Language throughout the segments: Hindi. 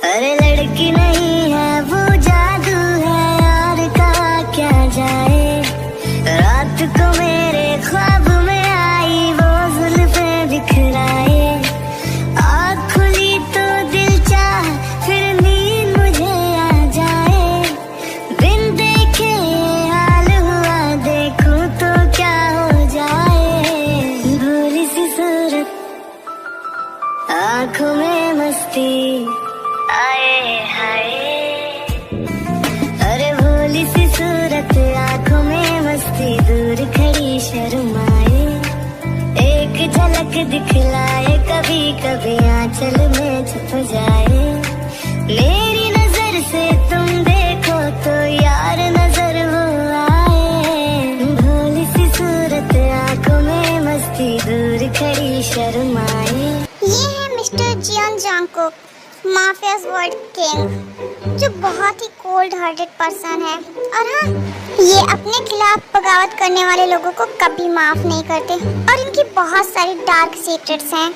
अरे लड़की नहीं है वो जादू है यार, कहा क्या जाए। रात को मेरे ख्वाब में आई वो जुल्फे बिखराए। आँख खुली तो दिल चाह फिर नींद मुझे आ जाए। बिन देखे हाल हुआ देखूं तो क्या हो जाए। भोली सी सूरत आँखों में मस्ती आए हाय। अरे भोली सी सूरत आँखों में मस्ती, दूर खड़ी शर्माए। एक झलक दिखलाए, कभी कभी आंचल में छुप जाए। मेरी नजर से तुम देखो तो यार नजर वो आए। भोली सी सूरत आँखों में मस्ती, दूर खड़ी शर्माए। ये है mister Jeon Jungkook, mafias world king, जो बहुत ही कोल्ड हार्टेड पर्सन है। और हाँ, ये अपने खिलाफ बगावत करने वाले लोगों को कभी माफ नहीं करते और इनकी बहुत सारी डार्क सीक्रेट्स हैं।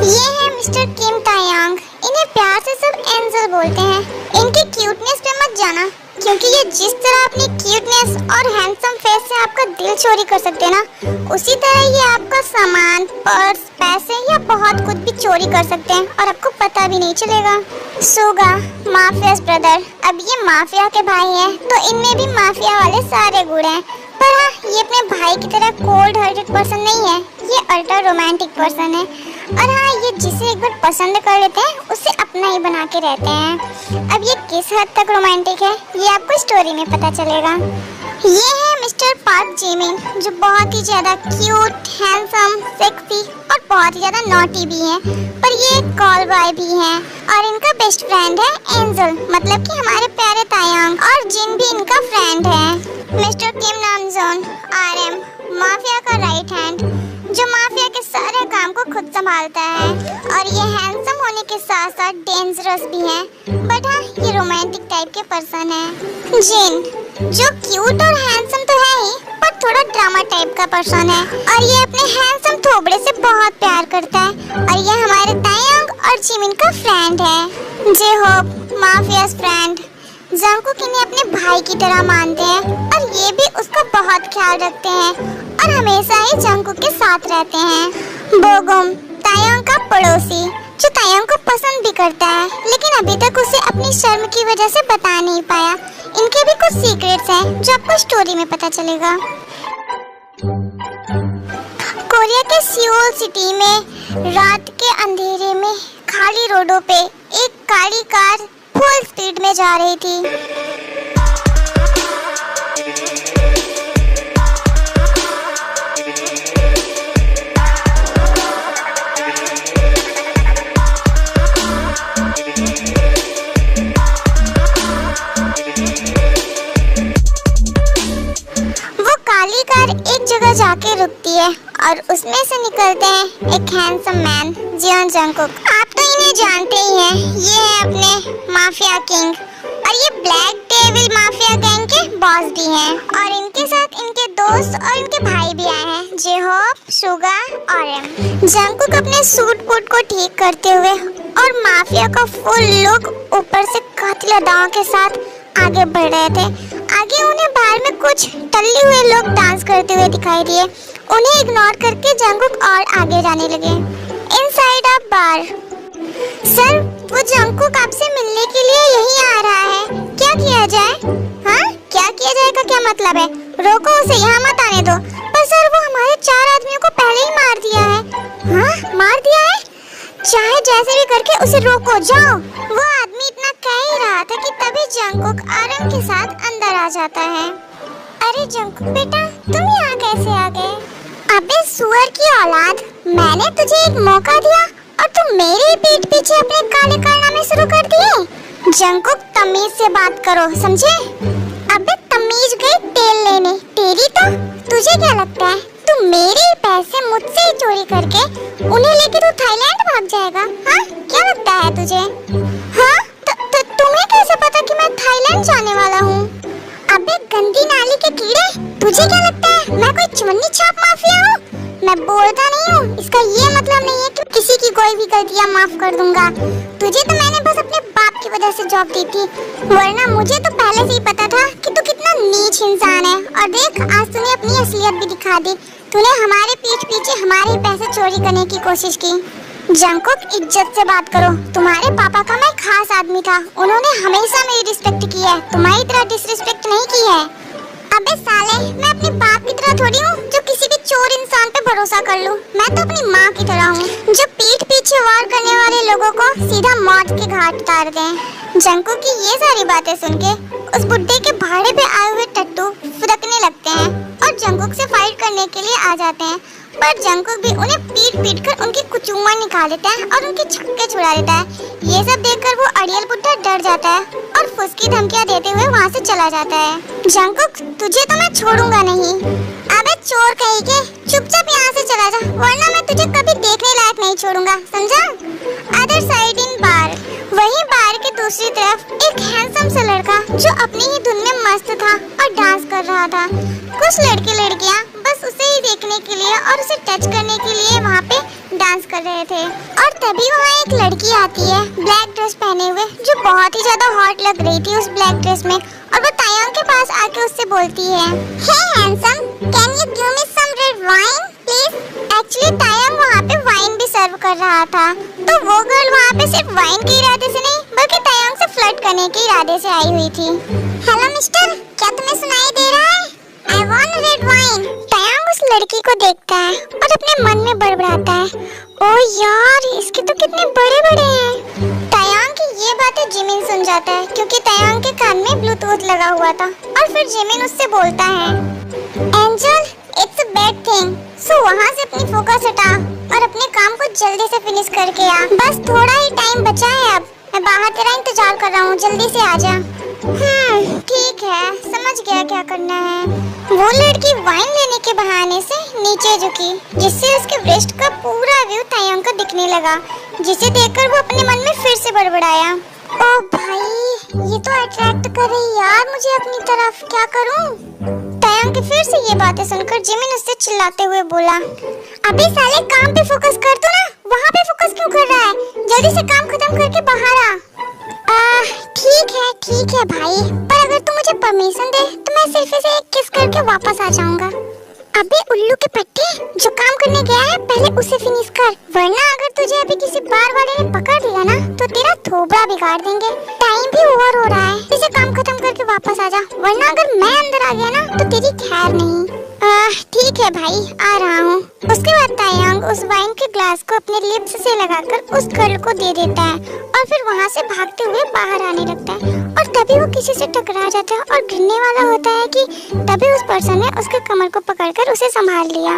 ये है मिस्टर किम तायांग, इन्हें प्यार से सब एंजल बोलते हैं। इनके क्यूटनेस पे मत जाना, क्योंकि ये जिस तरह अपनी क्यूटनेस और हैंडसम फेस से आपका दिल चोरी कर सकते हैं ना, उसी तरह ये आपका सामान, पर्स, पैसे या बहुत कुछ भी चोरी कर सकते हैं और आपको पता भी नहीं चलेगा। सुगा, माफियाज ब्रदर, अब ये माफिया के भाई हैं, तो इनमें भी माफिया वाले सारे गुण हैं। पर हाँ, ये अपने भाई की तरह कोल्ड हार्टेड पर्सन नहीं है, ये अल्ट्रा रोमांटिक पर्सन है। और हाँ, ये जिसे एक बार पसंद कर लेते हैं उसे अपना ही बना के रहते हैं। अब ये किस हद तक रोमांटिक है ये आपको स्टोरी में पता चलेगा। ये है मिस्टर पार्क जिमिन, जो बहुत ही ज्यादा क्यूट, हैंडसम, सेक्सी और बहुत ही ज्यादा नॉटी भी हैं। पर ये एक कॉल बॉय भी हैं और इनका बेस्ट फ्रेंड है एंजल, मतलब कि हमारे प्यारे तायांग, और जिन भी इनका फ्रेंड है। मिस्टर किम नामजोन, आरएम, माफिया का राइट हैंड, जो माफिया के सारे काम को खुद संभालता है। और ये हैंडसम होने के साथ साथ डेंजरस भी हैं, बट हाँ, ये रोमांटिक टाइप के पर्सन है। जिन, जो क्यूट और हैंडसम तो है ही, पर थोड़ा ड्रामा टाइप का पर्सन है और ये अपने हैंडसम थोबड़े से बहुत प्यार करता है। और ये हमारे तायांग और जिमिन का फ्रेंड है। J Hope, mafias friend, Jungkook इन्हें अपने भाई की तरह मानते हैं और ये भी उसका बहुत ख्याल रखते हैं और हमेशा ही जंगकुक के साथ रहते हैं। बोगुम, तायांग का पड़ोसी, जो तायांग को पसंद भी करता है, लेकिन अभी तक उसे अपनी शर्म की वजह से बता नहीं पाया। इनके भी कुछ सीक्रेट्स हैं जो आपको स्टोरी में पता चलेगा। कोरिया के सियोल सिटी में रात के अंधेरे में खाली रोडों पे एक काली कार फुल स्पीड में जा रही थी। वो काली कार एक जगह जाके रुकती है और उसमें से निकलते हैं एक हैंडसम मैन, जियोन जंगकुक। आप तो इन्हें जानते ही हैं, ये है अपने माफिया किंग और ये ब्लैक डेविल माफिया गैंग के बॉस भी हैं। और इनके साथ इनके दोस्त और इनके भाई भी आए हैं, जेहोप, सुगा और एम। जंगकुक अपने सूट बूट को ठीक करते हुए और माफिया का फुल लुक ऊपर से कातिल अदाओं के साथ आगे बढ़ रहे थे। आगे उन्हें बाहर में कुछ टल्ले हुए लोग डांस करते हुए दिखाई दिए। उन्हें इग्नोर करके जंगकुक और आगे जाने लगे। इनसाइड अ बार, सर वो जंगकुक आपसे मिलने के लिए यहीं आ रहा है, क्या किया जाए? हाँ, क्या किया जाए का क्या मतलब है? रोको उसे, यहाँ मत आने दो। पर सर वो हमारे 4 आदमियों को पहले ही मार दिया है। हाँ, मार दिया है? चाहे जैसे भी करके उसे रोको, जाओ। वो आदमी इतना कह ही रहा था कि तभी जंगकुक आरएम के साथ अंदर आ जाता है। अरे जंगकुक बेटा, तुम यहाँ कैसे आ गए? अबे सुअर की औलाद, मैंने तुझे एक मौका दिया और तुम मेरे पीठ पीछे अपने काले कारनामे शुरू कर दिए। जंगकुक, तमीज से बात करो, समझे? अबे तमीज गई तेल लेने तेरी तो। तुझे क्या लगता है तू मेरे पैसे मुझसे ही चोरी करके उन्हें लेके तू थाईलैंड भाग जाएगा? हाँ, क्या लगता है तुझे? हाँ, तुम्हें कैसे पता कि मैं थाईलैंड जाने वाला हूँ? अबे गंदी नाली के कीड़े, तुझे क्या लगता है मैं कोई चवन्नी छाप माफिया हूँ? मैं बोलता नहीं हूँ, इसका ये मतलब नहीं है कि किसी की कोई भी गलतियाँ माफ कर दूंगा। तुझे तो मैंने बस अपने बाप की वजह से जॉब दी थी, वरना मुझे तो पहले से ही पता था कि तू कितना नीच इंसान है। और देख, आज तूने अपनी असलियत भी दिखा दी। तूने हमारे पीठ पीछे हमारे पैसे चोरी करने की कोशिश की। जंगकुक, इज्जत से बात करो। तुम्हारे पापा का मैं खास आदमी था, उन्होंने हमेशा मेरी रिस्पेक्ट की है, तुम्हारी तरह डिसरिस्पेक्ट नहीं की है। अबे साले, मैं अपने बाप की तरह थोड़ी हूँ जो किसी भी चोर इंसान पे भरोसा कर लूँ। मैं तो अपनी माँ की तरह हूँ जो पीठ पीछे वार करने वाले लोगों को सीधा मौत के घाट उतार दें। जंगकुक की ये सारी बातें सुन के उस बुड्ढे के भाड़े पे आए हुए टट्टू फुदकने लगते हैं और जंगकुक से फाइट करने के लिए आ जाते हैं। पर जंगकुक भी उन्हें पीट कर उनकी कुचुम्मा निकाल देता है और उनके छक्के छुड़ा देता है। ये सब देखकर वो अड़ियल बुड्ढा डर जाता है और फुसकी धमकियां देते हुए वहाँ से चला जाता है। जंगकुक, तुझे तो मैं छोड़ूंगा नहीं। अबे चोर कहीं के, चुपचाप यहाँ से चला जा, वरना मैं तुझे कभी देखने लायक नहीं छोड़ूंगा, समझा? अदर साइड इन बार, वहीं बार के दूसरी तरफ एक हैंडसम सा लड़का जो अपनी ही धुन में मस्त था और डांस कर रहा था। कुछ लड़के लड़कियाँ बस उसे ही देखने के लिए और उसे टच करने के लिए वहाँ पे डांस कर रहे थे। और तभी वहाँ एक लड़की आती है ब्लैक ड्रेस पहने हुए, जो बहुत ही ज्यादा हॉट लग रही थी उस ब्लैक ड्रेस में। और वो तायांग के पास आके उससे बोलती है, hey handsome, can you give me some red wine please? Actually Taeyang वहाँ पे वाइन भी सर्व कर रहा था, तो वो गर्ल वहाँ पे सिर्फ वाइन के इरादे से नहीं बल्कि तायांग से फ्लर्ट करने के इरादे से आई हुई थी। हेलो मिस्टर, क्या तुम्हें सुनाई दे रहा है? I want red wine. Tayang उस लड़की को देखता है और अपने मन में बड़बड़ाता है, ओ यार, इसके तो कितने बड़े बड़े हैं। तायांग की ये बातें जिमिन सुन जाता है क्योंकि तायांग के कान में ब्लूटूथ लगा हुआ था। और फिर जिमिन उससे बोलता है, angel, it's a bad thing, so वहाँ से अपनी फोकस हटा और अपने काम को जल्दी से फिनिश करके आ। बस थोड़ा ही टाइम बचा है, अब मैं बाहर तेरा इंतजार कर रहा हूँ, जल्दी से आ जा। ठीक है, समझ गया क्या करना है। वो लड़की वाइन लेने के बहाने से नीचे झुकी, जिससे उसके ब्रेस्ट का पूरा व्यू तायांग को दिखने लगा, जिसे देखकर वो अपने मन में फिर से बड़बड़ाया, ओ भाई, ये तो अट्रैक्ट कर रही यार मुझे अपनी तरफ, क्या करूं? तायांग की फिर से ये बातें सुनकर जिमिन उससे चिल्लाते हुए बोला, अबे साले, काम पे फोकस कर तू ना, वहाँ पे फोकस क्यों कर रहा है? जल्दी से काम खत्म करके बाहर आ। ठीक है भाई, पर अगर तू मुझे परमिशन दे तो मैं सिर्फ इसे एक किस करके वापस आ जाऊंगा। अबे उल्लू के पट्टे, जो काम करने गया है पहले उसे फिनिश कर, वरना अगर तुझे अभी किसी बार वाले ने पकड़ लिया ना तो तेरा थोबड़ा बिगाड़ देंगे। टाइम भी ओवर हो रहा है, इसे काम खत्म करके वापस आ जा, वरना अगर मैं अंदर आ गया ना तो तेरी खैर नहीं। ठीक है भाई, आ रहा हूँ। उसके बाद तायांग उस वाइन के ग्लास को अपने लिप्स से लगाकर उस गर्ल को दे देता है और फिर वहाँ से भागते हुए बाहर आने लगता है। और तभी वो किसी से टकरा जाता है और गिरने वाला होता है कि तभी उस पर्सन ने उसके कमर को पकड़कर उसे संभाल लिया।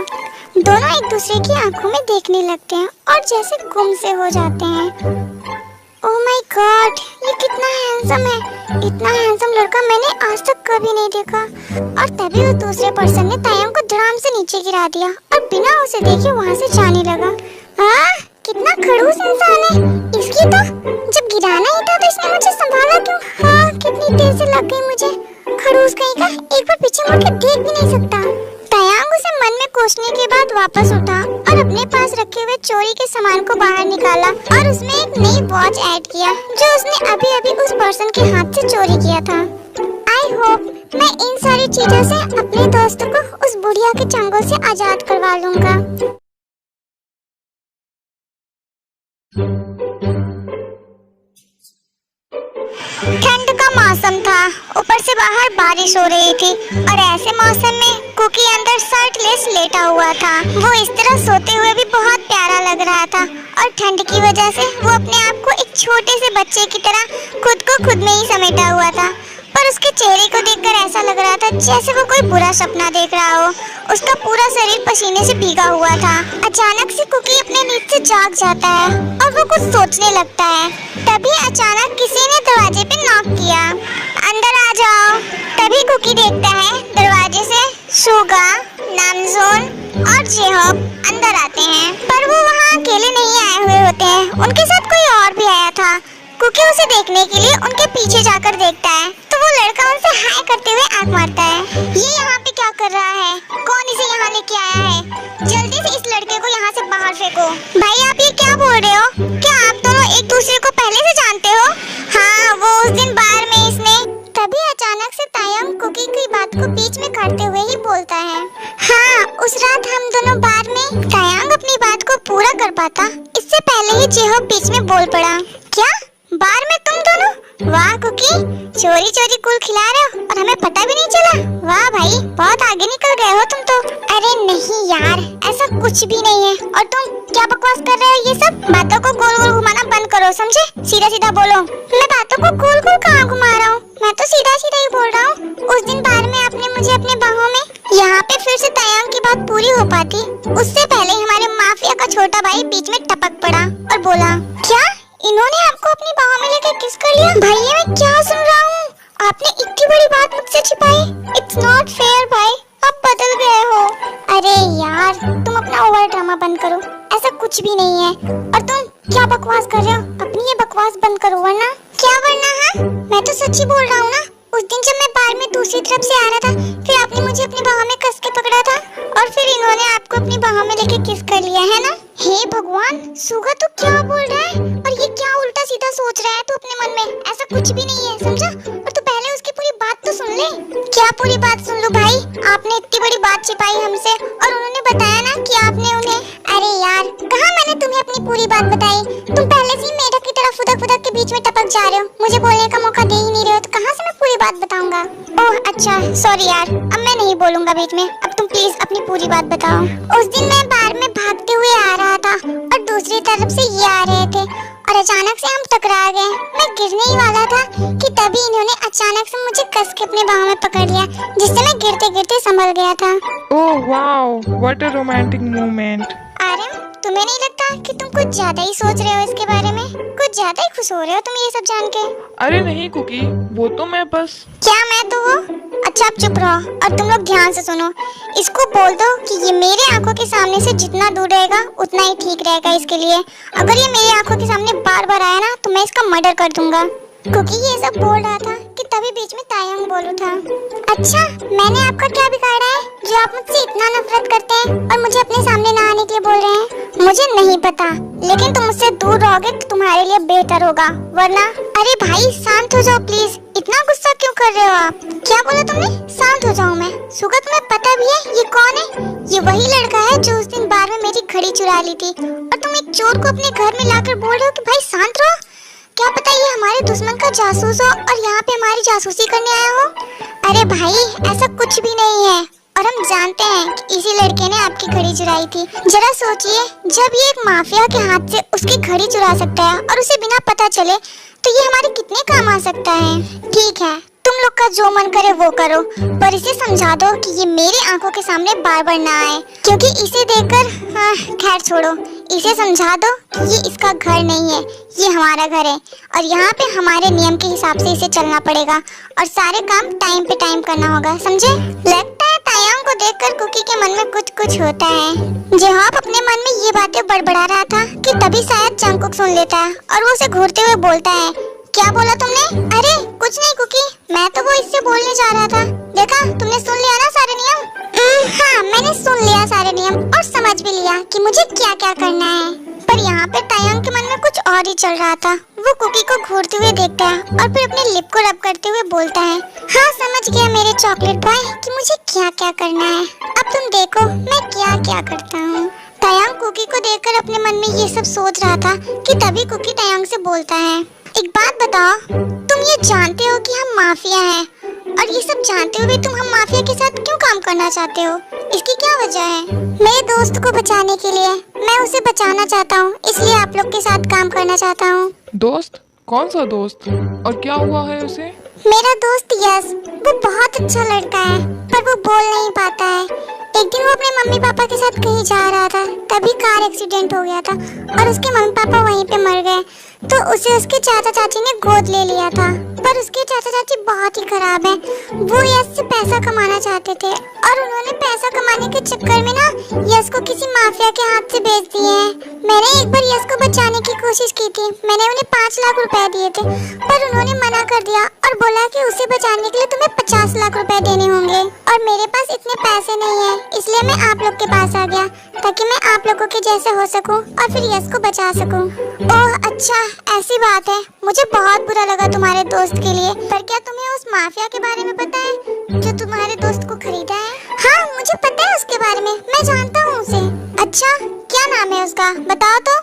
दोनों एक दूसरे की आंखों में देखने लगते हैं और जैसे गुम से हो जाते हैं। ओह माय गॉड, ये कितना हैंडसम है, इतना हैंडसम लड़का मैंने आज तक कभी नहीं देखा। और तभी उस दूसरे पर्सन ने तायांग को धड़ाम से नीचे गिरा दिया और बिना उसे देखे वहाँ से जाने लगा। कितना खड़ूस इंसान है, इसकी तो जब गिराना ही था तो इसने मुझे संभाला क्यों? कितनी देर से लग गई मुझे, खड़ूस कहीं का, एक बार पीछे मुड़ के देख भी नहीं सकता। तायांग उसे मन में कोसने के बाद वापस उठा और अपने पास रखे हुए चोरी के सामान को बाहर निकाला और उसमें एक नई वॉच ऐड किया जो उसने अभी अभी उस पर्सन के हाथ से चोरी किया था। आई होप मैं इन सारी चीजों से अपने दोस्त को उस बुढ़िया के चंगुल से आजाद करवा लूंगा। ठंड का मौसम था, ऊपर से बाहर बारिश हो रही थी और ऐसे मौसम में कुकी अंदर शर्टलेस लेटा हुआ था। वो इस तरह सोते हुए भी बहुत प्यारा लग रहा था और ठंड की वजह से वो अपने आप को एक छोटे से बच्चे की तरह खुद को खुद में ही समेटा हुआ था। पर उसके चेहरे को देखकर ऐसा लग रहा था जैसे वो कोई बुरा सपना देख रहा हो। उसका पूरा शरीर पसीने से भीगा हुआ था। अचानक से कुकी अपने नींद से जाग जाता है और वो कुछ सोचने लगता है। तभी अचानक किसी ने दरवाजे पे नॉक किया, अंदर आ जाओ। तभी कुकी देखता है दरवाजे से सुगा, नामजोन और जेहोब अंदर आते हैं, पर वो वहाँ अकेले नहीं आए हुए होते हैं, उनके साथ कोई और भी आया था। कुकी उसे देखने के लिए उनके पीछे जाकर देखता है तो वो लड़का उनसे हाय करते हुए आंख मारता है। ये यहाँ पे क्या कर रहा है? कौन इसे यहाँ लेके आया है? जल्दी से इस लड़के को यहाँ से बाहर फेंको। भाई आप ये क्या बोल रहे हो? क्या आप दोनों एक दूसरे को पहले से जानते हो? हाँ, वो उस दिन बार में इसने। तभी अचानक से तायंग कुकी की बात को बीच में काटते हुए ही बोलता है, हाँ उस रात हम दोनों बार में। तायंग अपनी बात को पूरा कर पाता इससे पहले ही जेहोब बीच में बोल पड़ा, क्या बार में तुम दोनों? वाह कुकी, चोरी चोरी कुल खिला रहे हो और हमें पता भी नहीं चला। वाह भाई, बहुत आगे निकल गए हो तुम तो। अरे नहीं यार, ऐसा कुछ भी नहीं है। और तुम क्या बकवास कर रहे हो? ये सब बातों को गोल गोल घुमाना बंद करो, समझे? सीधा सीधा बोलो। मैं बातों को गोल गोल कहाँ घुमा रहा हूँ? मैं तो सीधा सीधा ही बोल रहा हूँ। उस दिन बार में आपने मुझे अपने बाहों में। यहाँ पे फिर से तायंग की बात पूरी हो पाती उससे पहले हमारे माफिया का छोटा भाई बीच में टपक पड़ा और बोला, क्या इन्होंने आपको अपनी बाहों में लेकर किस कर लिया? भाई ये मैं क्या सुन रहा हूँ? आपने इतनी बड़ी बात मुझसे छिपाई। इट्स नॉट फेयर भाई, आप बदल गए हो। अरे यार तुम अपना ओवर ड्रामा बंद करो, ऐसा कुछ भी नहीं है। और तुम क्या बकवास कर रहे हो? अपनी ये बकवास बंद करो वरना। क्या वरना? हाँ मैं तो सच्ची बोल रहा हूँ ना। उस दिन जब मैं बार में दूसरी तरफ से आ रहा था फिर आपने मुझे अपनी बाहों में कस के पकड़ा था और फिर इन्होंने आपको अपनी बाहों में लेके किस कर लिया है ना। हे भगवान, सुगा तू क्या बोल रहा है? और ये क्या उल्टा सीधा सोच रहा है तू अपने मन में? ऐसा कुछ भी नहीं है, समझा? और तू पहले उसकी पूरी बात तो सुन ले। क्या पूरी बात सुन लूं भाई? आपने इतनी बड़ी बात छिपाई हमसे और उन्होंने बताया ना कि आपने उन्हें। अरे यार कहाँ मैंने तुम्हें अपनी पूरी बात बताई? तुम पहले से ही मेढक की तरह फुदक फुदक के बीच में टपक जा रहे हो। मुझे बोलने का मौका दे ही नहीं रहे हो तो कहाँ से मैं पूरी बात बताऊंगा? ओह अच्छा सॉरी यार, अब मैं नहीं बोलूंगा बीच में। अब तुम प्लीज अपनी पूरी बात बताओ। उस दिन मैं बार में भागते हुए आ रहा था और दूसरी तरफ से ये आ रहे थे और अचानक से हम टकरा गए। मैं गिरने ही वाला था कि तभी इन्होंने अचानक से मुझे कस के अपने बाहों में पकड़ लिया जिससे मैं गिरते गिरते संभल गया था। Oh wow, what a romantic moment. Aryan तुम्हें नहीं लगता कि तुम कुछ ज्यादा ही सोच रहे हो इसके बारे में? कुछ ज्यादा ही खुश हो रहे हो तुम ये सब जान के। अरे नहीं कुकी, वो तो मैं बस। क्या मैं तो वो? अच्छा आप चुप रहो और तुम लोग ध्यान से सुनो। इसको बोल दो कि ये मेरे आंखों के सामने से जितना दूर रहेगा उतना ही ठीक रहेगा इसके लिए। अगर ये मेरी आंखों के सामने बार बार आया ना तो मैं इसका मर्डर कर दूंगा। क्योंकि ये सब बोल रहा था कि तभी बीच में तायंग बोल उठा, अच्छा मैंने आपका क्या बिगाड़ा है जो आप मुझसे इतना नफरत करते हैं और मुझे अपने सामने ना आने के लिए बोल रहे हैं? मुझे नहीं पता, लेकिन तुम मुझसे दूर रहोगे तो तुम्हारे लिए बेहतर होगा वरना। अरे भाई शांत हो जाओ प्लीज, इतना गुस्सा क्यों कर रहे हो आप? क्या बोला तुमने? शांत हो जाऊं मैं? सुगा तुम्हें पता भी है ये कौन है? ये वही लड़का है जो उस दिन बार में मेरी घड़ी चुरा ली थी और तुम एक चोर को अपने घर में लाकर बोल रहे हो कि भाई शांत रहो। क्या पता ये हमारे दुश्मन का जासूस हो और यहाँ पे हमारी जासूसी करने आया हो। अरे भाई ऐसा कुछ भी नहीं है और हम जानते हैं कि इसी लड़के ने आपकी घड़ी चुराई थी। जरा सोचिए, जब ये एक माफिया के हाथ से उसकी घड़ी चुरा सकता है और उसे बिना पता चले तो ये हमारे कितने काम आ सकता है। ठीक है तुम लोग का जो मन करे वो करो, पर इसे समझा दो कि ये मेरी आंखों के सामने बार बार ना आए क्योंकि इसे देखकर खैर छोड़ो, इसे समझा दो कि ये इसका घर नहीं है, ये हमारा घर है और यहाँ पे हमारे नियम के हिसाब से इसे चलना पड़ेगा और सारे काम टाइम पे टाइम करना होगा, समझे? लगता है तायंग को देखकर कुकी के मन में कुछ कुछ होता है। जेहोब अपने मन में ये बातें बड़बड़ा रहा था कि तभी शायद जंगकुक सुन लेता है और वो उसे घूरते हुए बोलता है, क्या बोला तुमने? अरे कुछ नहीं कुकी, मैं तो वो इससे बोलने जा रहा था। देखा तुमने सुन लिया ना सारे नियम? हाँ मैंने सुन लिया सारे नियम और समझ भी लिया कि मुझे क्या क्या करना है। पर यहाँ पे तायंग के मन में कुछ और ही चल रहा था। वो कुकी को घूरते हुए देखता है और फिर अपने लिप को रब करते हुए बोलता है, हाँ समझ गया मेरे चॉकलेट बॉय कि मुझे क्या क्या करना है। अब तुम देखो मैं क्या क्या करता हूँ। तायंग कुकी को देखकर अपने मन में ये सब सोच रहा था कि तभी कुकी तायंग से बोलता है, एक बात बताओ, तुम ये जानते हो कि हम माफिया हैं और ये सब जानते हुए तुम हम माफिया के साथ क्यों काम करना चाहते हो? इसकी क्या वजह है? मेरे दोस्त को बचाने के लिए। मैं उसे बचाना चाहता हूँ इसलिए आप लोग के साथ काम करना चाहता हूँ। दोस्त? कौन सा दोस्त और क्या हुआ है उसे? मेरा दोस्त यस, वो बहुत अच्छा लड़का है पर वो बोल नहीं पाता है। एक दिन वो अपने मम्मी पापा के साथ कहीं जा रहा था तभी कार एक्सीडेंट हो गया था और उसके मम्मी पापा वहीं पे मर गए। तो उसे उसके चाचा चाची ने गोद ले लिया था। पर उसके चाचा चाची बहुत ही खराब है। वो यश से पैसा कमाना चाहते थे और उन्होंने पैसा कमाने के चक्कर में ना यश को किसी माफिया के हाथ से बेच दिए हैं। मैंने एक बार यश को बचाने की कोशिश की थी। मैंने उन्हें 5 लाख रुपए दिए थे, पर उन्होंने मना कर दिया और बोला कि उसे बचाने के लिए तुम्हें 50 लाख रुपए देने होंगे और मेरे पास इतने पैसे नहीं है, इसलिए मैं आप लोग के पास आ गया ताकि मैं आप लोगों के जैसे हो सकूं और फिर यश को बचा सकूं। ओह अच्छा, ऐसी बात है। मुझे बहुत बुरा लगा तुम्हारे दोस्त के लिए। पर क्या तुम्हें उस माफिया के बारे में पता है जो तुम्हारे दोस्त को खरीदा है? हाँ, मुझे पता है उसके बारे में। मैं जानता हूँ उसे। अच्छा, क्या नाम है उसका, बताओ तो।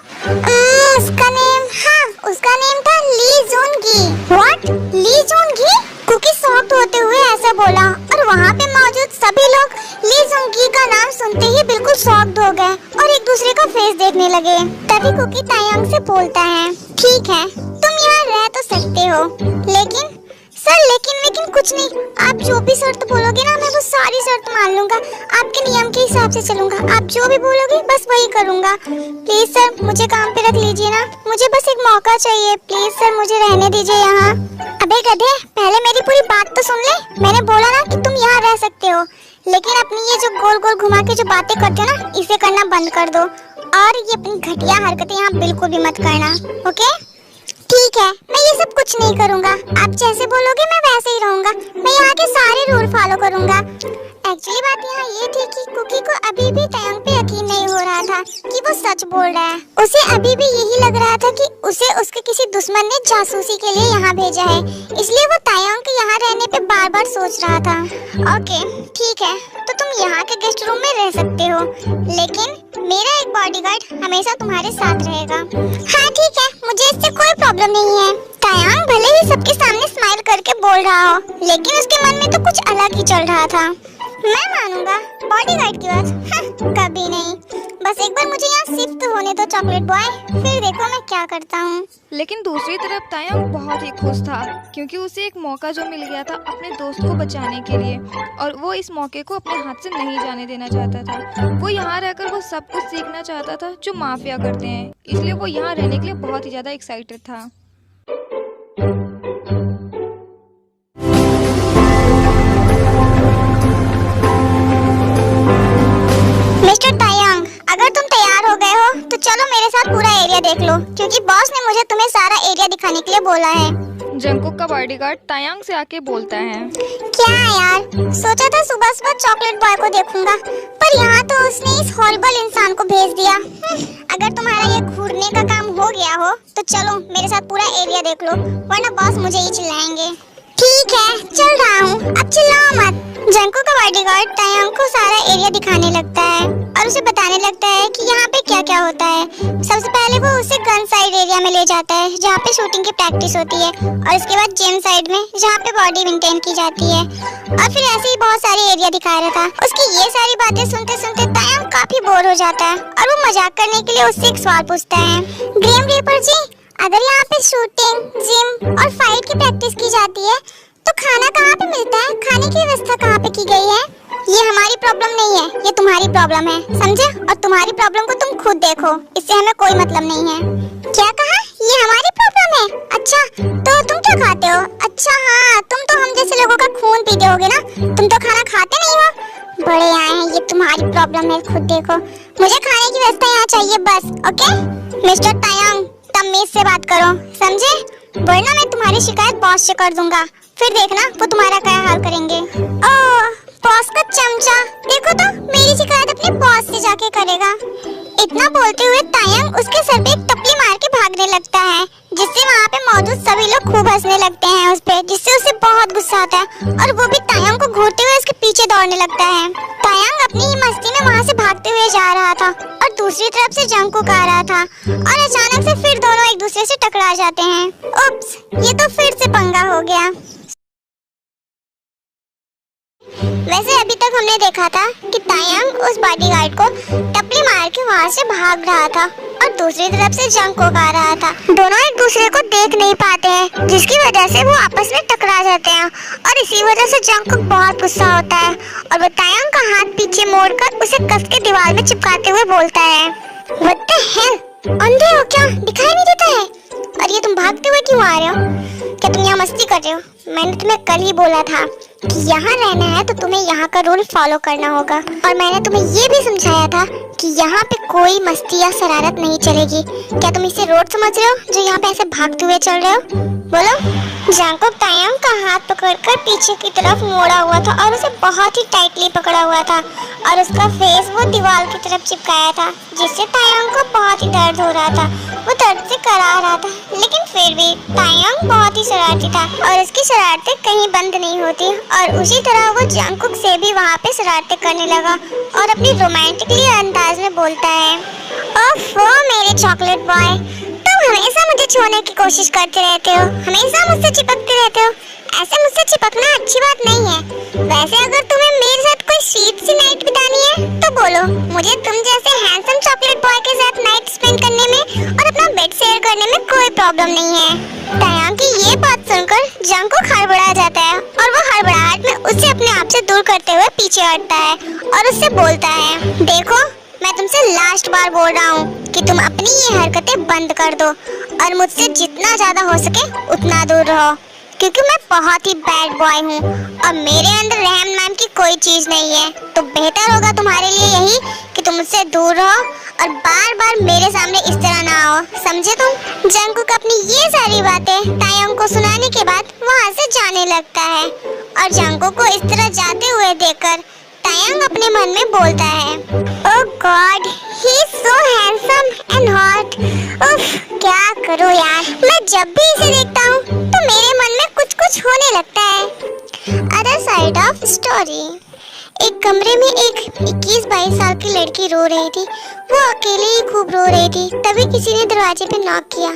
उसका नेम था ली जूनगी। व्हाट? ली जूनगी? कुकी शॉक्ड होते हुए ऐसा बोला और वहाँ पे मौजूद सभी लोग ली जूनगी का नाम सुनते ही बिल्कुल शॉक्ड हो गए और एक दूसरे का फेस देखने लगे। तभी कुकी तायांग से बोलता है, ठीक है तुम यहाँ रह तो सकते हो, लेकिन कुछ नहीं, आप जो भी शर्त बोलोगे ना मैं वो सारी शर्त मान लूंगा। आपके नियम के हिसाब से चलूंगा। आप जो भी बोलोगे बस वही करूंगा। प्लीज सर मुझे काम पे रख लीजिए ना, मुझे बस एक मौका चाहिए। प्लीज सर मुझे रहने दीजिए यहाँ। अबे गधे, पहले मेरी पूरी बात तो सुन ले। मैंने बोला ना कि तुम यहाँ रह सकते हो, लेकिन अपनी ये जो गोल गोल घुमा के जो बातें करते हो ना, इसे करना बंद कर दो और ये अपनी घटिया हरकतें यहाँ बिल्कुल भी मत करना, ओके? ठीक है, मैं ये सब कुछ नहीं करूँगा। आप जैसे बोलोगे मैं वैसे ही रहूँगा। मैं यहाँ के सारे रूल फॉलो करूँगा। एक्चुअली बात यहाँ ये थी कि कुकी को अभी भी तायांग पे यकीन नहीं हो रहा था कि वो सच बोल रहा है। उसे अभी भी यही लग रहा था कि उसे उसके किसी दुश्मन ने जासूसी के लिए यहाँ भेजा है, इसलिए वो तायांग के यहाँ रहने पे बार बार सोच रहा था। ओके ठीक है, तो तुम यहाँ के गेस्ट रूम में रह सकते हो, लेकिन मेरा एक बॉडीगार्ड हमेशा तुम्हारे साथ रहेगा। हाँ ठीक है, मुझे इससे कोई प्रॉब्लम नहीं है। तायांग भले ही सबके सामने स्माइल करके बोल रहा हो, लेकिन उसके मन में तो कुछ अलग ही चल रहा था। मैं मानूंगा बॉडीगार्ड की बात? कभी नहीं। बस एक बार मुझे यहाँ शिफ्ट होने दो चॉकलेट बॉय, फिर देखो मैं क्या करता हूँ। लेकिन दूसरी तरफ तायांग बहुत ही खुश था क्योंकि उसे एक मौका जो मिल गया था अपने दोस्त को बचाने के लिए, और वो इस मौके को अपने हाथ से नहीं जाने देना चाहता था। वो यहाँ रहकर वो सब कुछ सीखना चाहता था जो माफिया करते हैं, इसलिए वो यहाँ रहने के लिए बहुत ही ज़्यादा एक्साइटेड था। मिस्टर तायांग, अगर तुम तैयार हो गए हो तो चलो मेरे साथ पूरा एरिया देख लो, क्योंकि बॉस ने मुझे तुम्हें सारा एरिया दिखाने के लिए बोला है। जंगकुक का बॉडीगार्ड तायांग से आके बोलता है, क्या यार, सोचा था सुबह सुबह चॉकलेट बॉय को देखूंगा, पर यहाँ तो उसने इस हॉरिबल इंसान को भेज दिया। अगर तुम्हारा ये घूरने का काम हो गया हो तो चलो मेरे साथ पूरा एरिया देख लो, वरना बॉस मुझे ही चिल्लाएंगे। ठीक है, चल रहा हूँ, अब चिल्लाओ मत। जंगकुक का बॉडीगार्ड तायांग को सारा एरिया दिखाने लगता है और उसे बताने लगता है कि यहाँ पे क्या क्या होता है। सबसे पहले वो उसे गन साइड एरिया में ले जाता है जहाँ पे शूटिंग की प्रैक्टिस होती है, और उसके बाद जिम साइड में जहाँ पे बॉडी मेंटेन की जाती है, और फिर ऐसे ही बहुत सारे एरिया दिखा रहा था। उसकी ये सारी बातें सुनते सुनते तायांग काफी बोर हो जाता है और वो मजाक करने के लिए उससे एक सवाल पूछता है, ग्रीम रीपर जी, अगर यहाँ पे शूटिंग, जिम और फाइट की प्रैक्टिस की जाती है तो खाना कहाँ पे मिलता है? खाने की व्यवस्था कहाँ पे की गई है? ये हमारी प्रॉब्लम नहीं है, ये तुम्हारी प्रॉब्लम है, समझे? और तुम्हारी प्रॉब्लम को तुम खुद देखो, इससे हमें कोई मतलब नहीं है। क्या कहा? ये हमारी प्रॉब्लम है? अच्छा, तो तुम क्या खाते हो? अच्छा हाँ, तुम तो हम जैसे लोगों का खून पीते होगे ना, तुम तो खाना खाते नहीं हो। बड़े आए हैं, ये तुम्हारी प्रॉब्लम है, खुद देखो। मुझे खाने की व्यवस्था यहाँ चाहिए बस, ओके? मिस्टर तायांग, तमीज से बात करो, समझे? वरना मैं तुम्हारी शिकायत बॉस से कर दूंगा, फिर देखना वो तुम्हारा क्या हाल करेंगे। ओह, बॉस का चमचा, देखो तो मेरी शिकायत अपने बॉस से जाके करेगा। इतना बोलते हुए तायांग उसके सर पे एक टपली मार के भागने लगता है, जिससे वहाँ पे मौजूद सभी लोग खूब हंसने लगते हैं उस पे, जिससे उसे बहुत गुस्सा आता है और वो भी तायांग को घूरते हुए उसके पीछे दौड़ने लगता है। तायांग अपनी ही मस्ती में वहाँ से भागते हुए जा रहा था और दूसरी तरफ से जंगकुक आ रहा था, और अचानक से फिर दोनों एक दूसरे से टकरा जाते हैं। उप्स, ये तो फिर से पंगा हो गया। वैसे अभी तक हमने देखा था कि तायांग उस बॉडीगार्ड को टपली मार के वहाँ से भाग रहा था और दूसरी तरफ से जंगकुक आ रहा था। दोनों एक दूसरे को देख नहीं पाते हैं, जिसकी वजह से वो आपस में टकरा जाते हैं, और इसी वजह से जंगकुक बहुत गुस्सा होता है और वो तायांग का हाथ पीछे मोड़कर उसे कस के दीवार में चिपकाते हुए बोलता है, व्हाट द हेल, अंधे हो क्या? दिखाई नहीं देता है? और क्यों आ रहे हो? क्या तुम यहाँ मस्ती कर रहे हो? मैंने तुम्हें कल ही बोला था कि यहाँ रहना है तो तुम्हें यहाँ का रूल फॉलो करना होगा, और मैंने तुम्हें ये भी समझाया था कि यहाँ पे कोई मस्ती या शरारत नहीं चलेगी। क्या तुम इसे रोड समझ रहे हो जो यहाँ पे ऐसे भागते हुए चल रहे हो? बोलो। जांगकुक तायांग का हाथ पकड़कर पीछे की तरफ मोड़ा हुआ था और उसे बहुत ही टाइटली पकड़ा हुआ था और उसका फेस वो दीवार की तरफ चिपकाया था, जिससे तायांग को बहुत ही दर्द हो रहा था। वो दर्द से करा रहा था, लेकिन फिर भी तायांग बहुत ही शरारती था और उसकी शरारतें कहीं बंद नहीं होती, और उसी तरह वो जांगकुक से भी वहाँ पे शरारतें करने लगा और अपनी रोमांटिकली अंदाज में बोलता है, ओफो मेरे चॉकलेट बॉय, तुम हमेशा मुझे छूने की कोशिश करते रहते हो, हमेशा मुझसे चिपकते रहते हो। ऐसे मुझसे चिपकना अच्छी बात नहीं है। वैसे अगर तुम्हें मेरे साथ कोई स्वीट सी नाइट बितानी है तो बोलो, मुझे तुम जैसे हैंडसम चॉकलेट बॉय के साथ नाइट स्पेंड करने में और अपना बेड शेयर करने में कोई प्रॉब्लम नहीं है। तायांग की ये बात सुनकर जांगकुक हड़बड़ा जाता है और वो हड़बड़ाहट में उसे अपने आप से दूर करते हुए पीछे हटता है और उससे बोलता है, देखो मैं तुमसे लास्ट बार बोल रहा हूँ कि तुम अपनी ये हरकतें बंद कर दो और मुझसे जितना ज्यादा हो सके उतना दूर रहो, क्योंकि मैं बहुत ही बैड बॉय हूँ और मेरे अंदर रहम नाम की कोई चीज नहीं है। तो बेहतर होगा तुम्हारे लिए यही कि तुम मुझसे दूर रहो और बार बार मेरे सामने इस तरह ना आओ, समझे तुम? जांगकुक अपनी ये सारी बातें तायांग को सुनाने के बाद वहाँ से जाने लगता है और जांगकुक को इस तरह जाते हुए देखकर तायांग अपने मन में बोलता है, oh god, he is so handsome and hot. उफ, क्या करूं यार, मैं जब भी इसे देखता हूँ तो मेरे मन में कुछ कुछ होने लगता है। Other side of story. एक कमरे में एक 21-22 साल की लड़की रो रही थी। वो अकेले ही खूब रो रही थी। तभी किसी ने दरवाजे पे नॉक किया।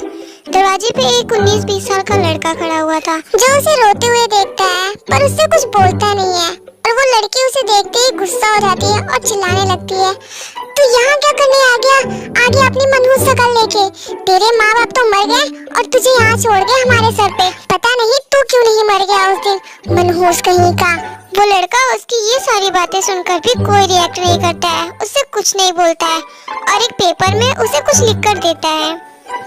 दरवाजे पे एक 19-20 साल का लड़का खड़ा हुआ था, जो उसे रोते हुए देखता है पर उससे कुछ बोलता नहीं है, और वो लड़की उसे देखते ही गुस्सा हो जाती है और चिल्लाने लगती है, तू यहाँ क्या करने आ गया? आगे अपनी मनहूस शकल लेके। तेरे माँ बाप तो मर गए और तुझे यहाँ छोड़ गए हमारे सर पे। पता नहीं तू क्यों नहीं मर गया उस दिन, मनहूस कहीं का। वो लड़का उसकी ये सारी बातें सुनकर भी कोई रिएक्ट नहीं करता है, उससे कुछ नहीं बोलता है और एक पेपर में उसे कुछ लिख कर देता है,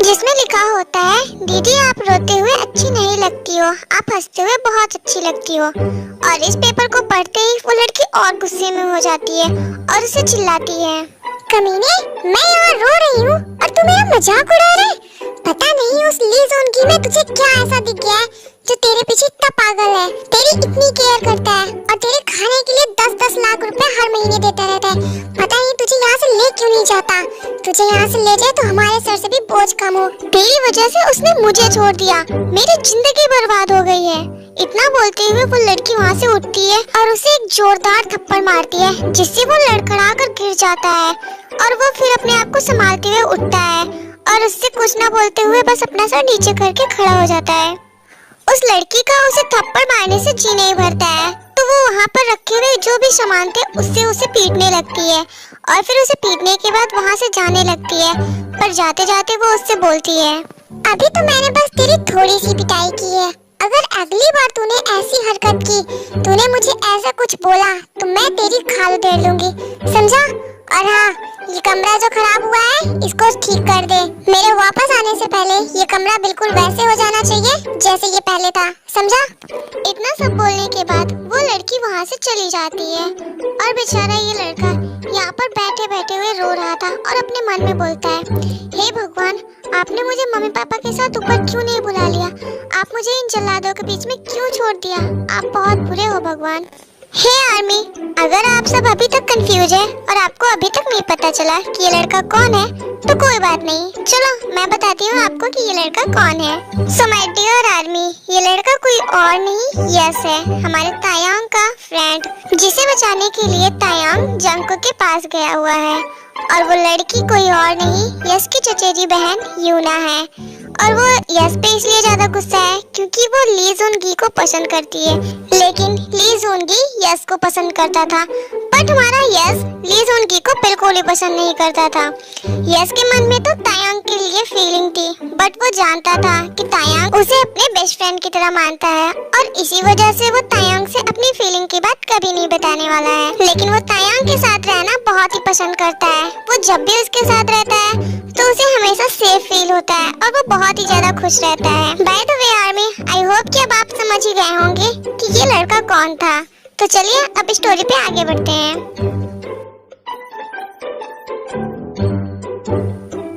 जिसमें लिखा होता है, दीदी आप रोते हुए अच्छी नहीं लगती हो, आप हंसते हुए बहुत अच्छी लगती हो। और इस पेपर को पढ़ते ही वो लड़की और गुस्से में हो जाती है और उसे चिल्लाती है, कमीने, मैं यहाँ रो रही हूँ और तू मेरा मजाक उड़ा रहा है। पता नहीं उस ली जोंगी में तुझे क्या ऐसा दिख गया है जो तेरे पीछे इतना पागल है, तेरी इतनी केयर करता है और तेरे खाने के लिए 10-10 लाख रुपए हर महीने देता रहता है। पता नहीं तुझे यहाँ से ले क्यों नहीं जाता? तुझे यहाँ से ले जाए तो हमारे सर से भी बोझ कम हो। तेरी वजह से उसने मुझे छोड़ दिया, मेरी जिंदगी बर्बाद हो गई है। इतना बोलते हुए वो लड़की वहाँ से उठती है और उसे एक जोरदार थप्पड़ मारती है, जिससे वो लड़खड़ा कर गिर जाता है और वो फिर अपने आप को संभालते हुए उठता है और उससे कुछ ना बोलते हुए बस अपना सर नीचे करके खड़ा हो जाता है। उस लड़की का उसे थप्पड़ मारने से जी नहीं भरता है, तो वो वहाँ पर रखे हुए जो भी सामान थे उससे उसे पीटने लगती है और फिर उसे पीटने के बाद वहाँ से जाने लगती है। पर जाते जाते वो उससे बोलती है, अभी तो मैंने बस तेरी थोड़ी सी पिटाई की है, अगर अगली बार तूने ऐसी हरकत की, तूने मुझे ऐसा कुछ बोला तो मैं तेरी खाल उधेड़ लूंगी, समझा? और हाँ, ये कमरा जो खराब हुआ है इसको ठीक कर दे। मेरे वापस आने से पहले ये कमरा बिल्कुल वैसे हो जाना चाहिए जैसे ये पहले था, समझा? इतना सब बोलने के बाद वो लड़की वहाँ से चली जाती है और बेचारा ये लड़का यहाँ पर बैठे बैठे हुए रो रहा था और अपने मन में बोलता है, हे भगवान, आपने मुझे मम्मी पापा के साथ ऊपर क्यों नहीं बुला लिया? आप मुझे इन जल्लादों के बीच में क्यों छोड़ दिया? आप बहुत बुरे हो भगवान। हे आर्मी, अगर आप सब अभी तक कंफ्यूज है और आपको अभी तक नहीं पता चला कि ये लड़का कौन है, तो कोई बात नहीं, चलो मैं बताती हूँ आपको कि ये लड़का कौन है। सो माय डियर आर्मी, ये लड़का कोई और नहीं, यस है, हमारे तायांग का फ्रेंड, जिसे बचाने के लिए तायांग जांगकुक के पास गया हुआ है। और वो लड़की कोई और नहीं, यस की चचेरी बहन यूना है। और वो यस पे इसलिए ज्यादा गुस्सा है क्योंकि वो ली जोंगी को पसंद करती है, लेकिन ली जोंगी यस को पसंद करता था। बट हमारा यस ली जोंगी को बिल्कुल ही पसंद नहीं करता था। यस के मन में तो तायांग के लिए फीलिंग थी, बट वो जानता था कि तायांग उसे अपने बेस्ट फ्रेंड की तरह मानता है और इसी वजह से वो तायांग से अपनी फीलिंग की बात कभी नहीं बताने वाला है। लेकिन वो तायांग के साथ रहना बहुत ही पसंद करता है। वो जब भी उसके साथ रहता है तो उसे हमेशा सेफ फील होता है और वो बहुत बहुत ही ज्यादा खुश रहता है। By the way army, I hope कि अब आप समझ ही गए होंगे कि ये लड़का कौन था। तो चलिए अब स्टोरी पे आगे बढ़ते हैं।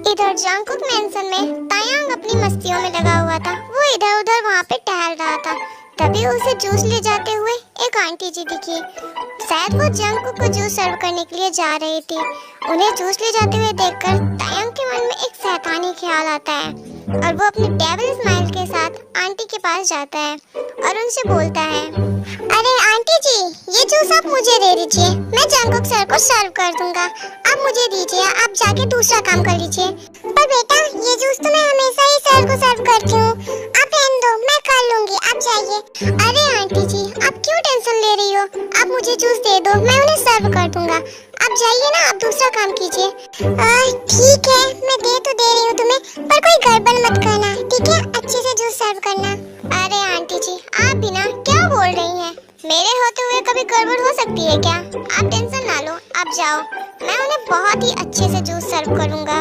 इधर जंगकुक मैंसन में तायांग अपनी मस्तियों में लगा हुआ था। वो इधर उधर वहाँ पे टहल रहा था, तभी उसे जूस ले जाते हुए एक आंटी जी दिखी। शायद वो जंगकुक को जूस सर्व करने के लिए जा रही थी। उन्हें जूस ले जाते हुए देखकर तायांग के मन में एक शैतानी ख्याल आता है और वो अपनी डेविल स्माइल के साथ आंटी के पास जाता है और उनसे बोलता है, अरे आंटी जी, ये जूस आप मुझे दे दीजिए, मैं जंगकुक सर को सर्व कर दूंगा। आप मुझे दीजिए, आप जाके दूसरा काम कर लीजिए। पर बेटा, ये जूस तो मैं हमेशा ही सर को सर्व करती हूँ, आप रहने दो, मैं कर लूंगी, आप जाइए। अरे आंटी जी, आप क्यों टेंशन ले रही हो? आप मुझे जूस दे दो, मैं उन्हें सर्व कर दूंगा। आप जाइए ना, आप दूसरा काम कीजिए। ठीक है, मैं दे तो दे रही हूँ तुम्हें, पर कोई गड़बड़ मत करना, ठीक है? अच्छे से जूस सर्व करना। अरे आंटी जी, आप भी ना क्या बोल रही हैं? मेरे होते हुए कभी गड़बड़ हो सकती है क्या? आप टेंशन ना लो, आप जाओ, मैं उन्हें बहुत ही अच्छे से जूस सर्व करूंगा।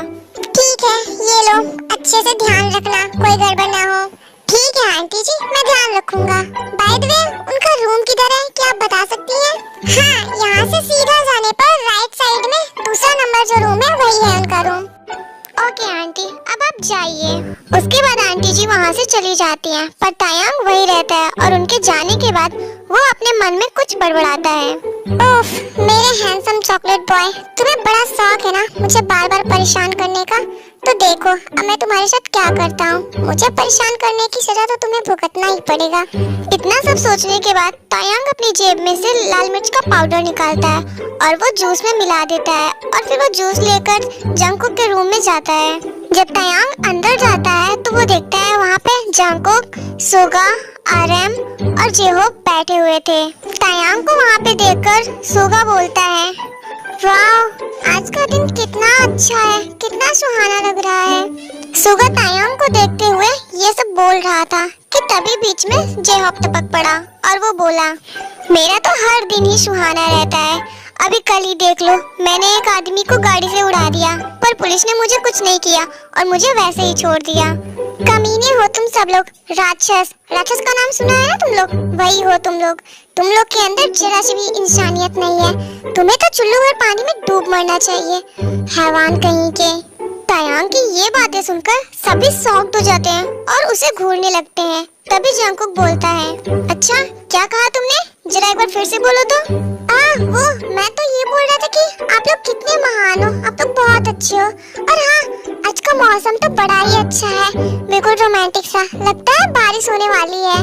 ठीक है, ये लो, अच्छे से ध्यान रखना, कोई गड़बड़ ना हो। ठीक है आंटी जी, मैं ध्यान रखूंगा। बाय द वे, उनका रूम किधर है, क्या आप बता सकती हैं? हाँ, यहाँ से सीधा जाने पर राइट साइड में दूसरा नंबर जो रूम है वही है उनका रूम। ओके आंटी, अब आप जाइए। उसके बाद आंटी जी वहाँ से चली जाती हैं, पर तायांग वही रहता है और उनके जाने के बाद वो अपने मन में कुछ बड़बड़ाता है। ओफ, मेरे हैंडसम चॉकलेट बॉय, तुम्हें बड़ा शौक है ना मुझे बार बार परेशान करने का। तो देखो अब मैं तुम्हारे साथ क्या करता हूँ। मुझे परेशान करने की सजा तो तुम्हें भुगतना ही पड़ेगा। इतना सब सोचने के बाद तायांग अपनी जेब में से लाल मिर्च का पाउडर निकालता है और वो जूस में मिला देता है और फिर वो जूस लेकर जंगकुक के रूम में जाता है। जब तायांग अंदर जाता है तो वो देखता है वहाँ पे जंगकुक, सुगा, आरएम और जेहोक बैठे हुए थे। तायांग को वहाँ पे देखकर सुगा बोलता है, वाह, आज का दिन कितना अच्छा है, कितना सुहाना लग रहा है। सुगा तायांग को देखते हुए ये सब बोल रहा था कि तभी बीच में जेहोक टपक पड़ा और वो बोला, मेरा तो हर दिन ही सुहाना रहता है। अभी कल ही देख लो, मैंने एक आदमी को गाड़ी से उड़ा दिया, पर पुलिस ने मुझे कुछ नहीं किया और मुझे वैसे ही छोड़ दिया। कमीने हो तुम सब लोग, राक्षस। राक्षस का नाम सुना है ना तुम लोग? वही हो तुम लोग। तुम लोग के अंदर जरा सी भी इंसानियत नहीं है। तुम्हें तो चुल्लू भर पानी में डूब मरना चाहिए, हैवान कहीं के। तायांग की ये बातें सुनकर सभी शॉक्ड हो जाते हैं और उसे घूरने लगते हैं। तभी जंगकुक बोलता है, अच्छा क्या कहा तुमने? जरा एक बार फिर से बोलो तो। वो मैं तो ये बोल रहा था कि आप लोग कितने महान हो, आप लोग बहुत अच्छे हो। और हाँ, आज का मौसम तो बड़ा ही अच्छा है, बिल्कुल रोमांटिक सा, लगता है बारिश होने वाली है।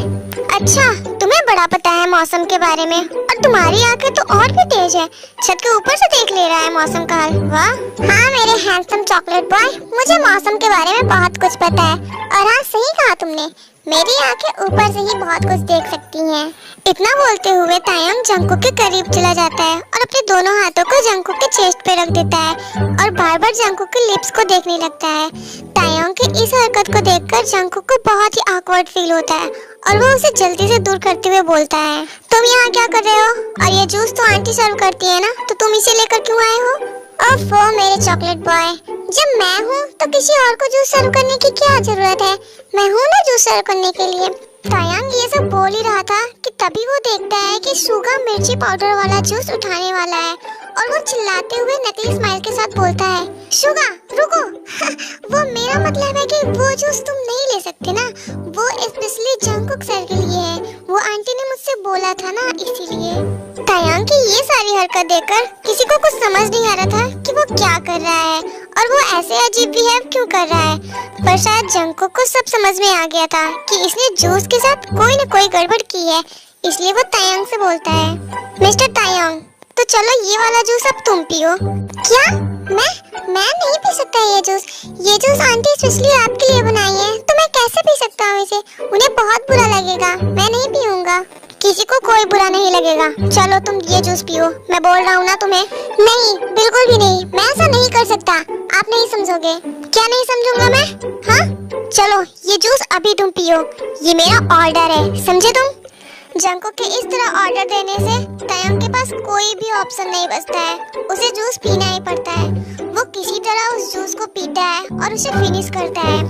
अच्छा, तुम्हें बड़ा पता है मौसम के बारे में, और तुम्हारी आंखें तो और भी तेज है, छत के ऊपर से देख ले रहा है मौसम का हाल। वाह। हाँ मेरे हैंडसम चॉकलेट बॉय, मुझे मौसम के बारे में बहुत कुछ पता है। और हाँ, सही कहा तुमने, मेरी आंखें ऊपर से ही बहुत कुछ देख सकती हैं। इतना बोलते हुए तायांग जंगकुक के करीब चला जाता है और अपने दोनों हाथों को जंगकुक के चेस्ट पे रख देता है और बार बार जंगकुक के लिप्स को देखने लगता है। तायांग की इस हरकत को देखकर जंगकुक को बहुत ही ऑकवर्ड फील होता है और वो उसे जल्दी से दूर करते हुए बोलता है, तुम यहाँ क्या कर रहे हो? और ये जूस तो आंटी सर्व करती है ना, तो तुम इसे लेकर क्यों आए हो? ओफो मेरे चॉकलेट बॉय, जब मैं हूँ तो किसी और को जूस सर्व करने की क्या जरूरत है? मैं हूँ ना जूस सर्व करने के लिए। तायांग ये सब बोल ही रहा था कि तभी वो देखता है कि सुगा मिर्ची पाउडर वाला जूस उठाने वाला है और वो चिल्लाते हुए नकली स्माइल के साथ बोलता है, सुगा रुको। वो मेरा मतलब है कि वो जूस तुम नहीं ले सकते ना, वो स्पेशली जंगकुक सर के लिए है, वो आंटी ने मुझसे बोला था ना, इसीलिए। तायांग की ये सारी हरकत देखकर किसी को कुछ समझ नहीं आ रहा था कि वो क्या कर रहा है और वो ऐसे अजीब बिहेव क्यों कर रहा है, पर शायद जंगकुक को सब समझ में आ गया था कि इसने जूस के साथ कोई न कोई गड़बड़ की है, इसलिए वो तायांग से बोलता है, मिस्टर तायांग, तो चलो ये वाला जूस अब तुम पियो। क्या? मैं नहीं पी सकता ये जूस आंटी स्पेशली आपके लिए बनाई है, तो मैं कैसे पी सकता हूँ इसे? उन्हें बहुत बुरा लगेगा, मैं नहीं पीऊंगा। किसी को कोई बुरा नहीं लगेगा, चलो तुम ये जूस पियो, मैं बोल रहा हूँ ना तुम्हें। नहीं, बिल्कुल भी नहीं, मैं ऐसा नहीं कर सकता, आप नहीं समझोगे। क्या नहीं समझूंगा मैं? हाँ, चलो ये जूस अभी तुम पियो, ये मेरा ऑर्डर है, समझे तुम? जंगकुक के इस तरह ऑर्डर देने से तायंग के पास कोई भी ऑप्शन नहीं बचता है, उसे जूस पीना ही पड़ता है। वो किसी तरह उस जूस को पीता है और उसे फिनिश करता है,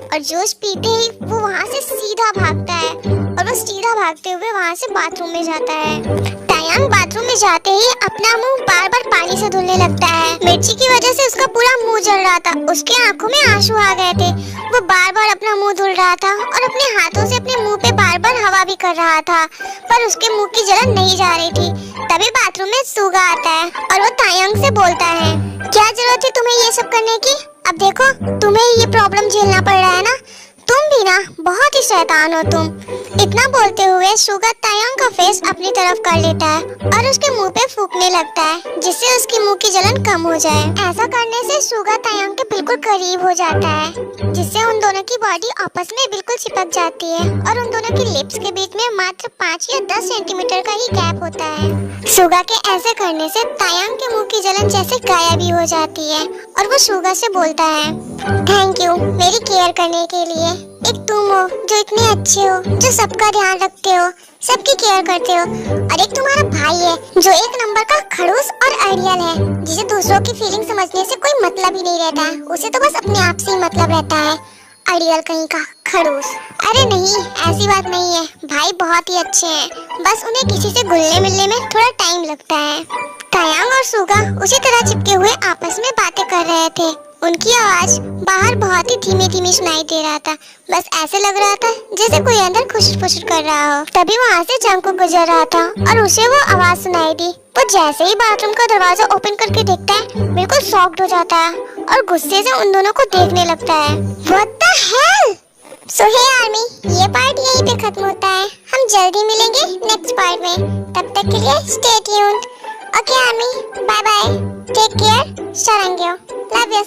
और जूस पीते ही वो वहाँ से सीधा भागता है, और वो सीधा भागते हुए वहाँ से बाथरूम में जाता है। तायंग बाथरूम में जाते ही अपना मुंह बार बार पानी से धुलने लगता है। मिर्ची की वजह से उसका पूरा मुंह जल रहा था, उसके आंखों में आंसू आ गए थे। वो बार बार अपना मुंह धुल रहा था और अपने हाथों से अपने मुंह पे बार बार हवा भी कर रहा था, पर उसके मुंह की जलन नहीं जा रही थी। तभी बाथरूम में सूगा आता है और वो तायंग से बोलता है, क्या जरूरत है तुम्हें ये सब करने की? अब देखो तुम्हें ये प्रॉब्लम झेलना पड़ रहा है ना, तुम भी ना बहुत ही शैतान हो तुम। इतना बोलते हुए सूगा तायंग का फेस अपनी तरफ कर लेता है और उसके मुंह पे फूंकने लगता है, जिससे उसकी मुंह की जलन कम हो जाए। ऐसा करने से सूगा तायंग के बिल्कुल करीब हो जाता है, जिससे उन दोनों की बॉडी आपस में बिल्कुल चिपक जाती है और उन दोनों की लिप्स के बीच में मात्र 5 या 10 सेंटीमीटर का ही गैप होता है। सूगा के ऐसे करने से तायंग के मुंह की जलन जैसे गायब ही हो जाती है और वो सूगा से बोलता है, थैंक यू मेरी केयर करने के लिए। एक तुम हो जो इतने अच्छे हो, जो सबका ध्यान रखते हो, सबकी केयर करते हो, और एक तुम्हारा भाई है जो एक नंबर का खड़ूस और आइडियल है, जिसे दूसरों की फीलिंग समझने से कोई मतलब ही नहीं रहता, उसे तो बस अपने आप से ही मतलब रहता है। आइडियल कहीं का खड़ूस। अरे नहीं, ऐसी बात नहीं है, भाई बहुत ही अच्छे हैं, बस उन्हें किसी से घुलने मिलने में थोड़ा टाइम लगता है। तायंग और सूगा उसी तरह चिपके हुए आपस में बातें कर रहे थे। उनकी आवाज बाहर बहुत ही धीमी धीमी सुनाई दे रहा था, बस ऐसे लग रहा था जैसे कोई अंदर खुशर खुशर कर रहा हो। तभी वहाँ से जंगकुक गुजर रहा था और उसे वो आवाज सुनाई दी। वो जैसे ही बाथरूम का दरवाजा ओपन करके देखता है, बिल्कुल शॉक्ड हो जाता है और गुस्से से उन दोनों को देखने लगता है। What the hell? So hey army, ये पार्ट यहीं पे खत्म होता है। हम जल्दी मिलेंगे नेक्स्ट पार्ट में, तब तक के लिए stay tuned. Okay army, bye bye, take care, शरंग्यो, लव यू।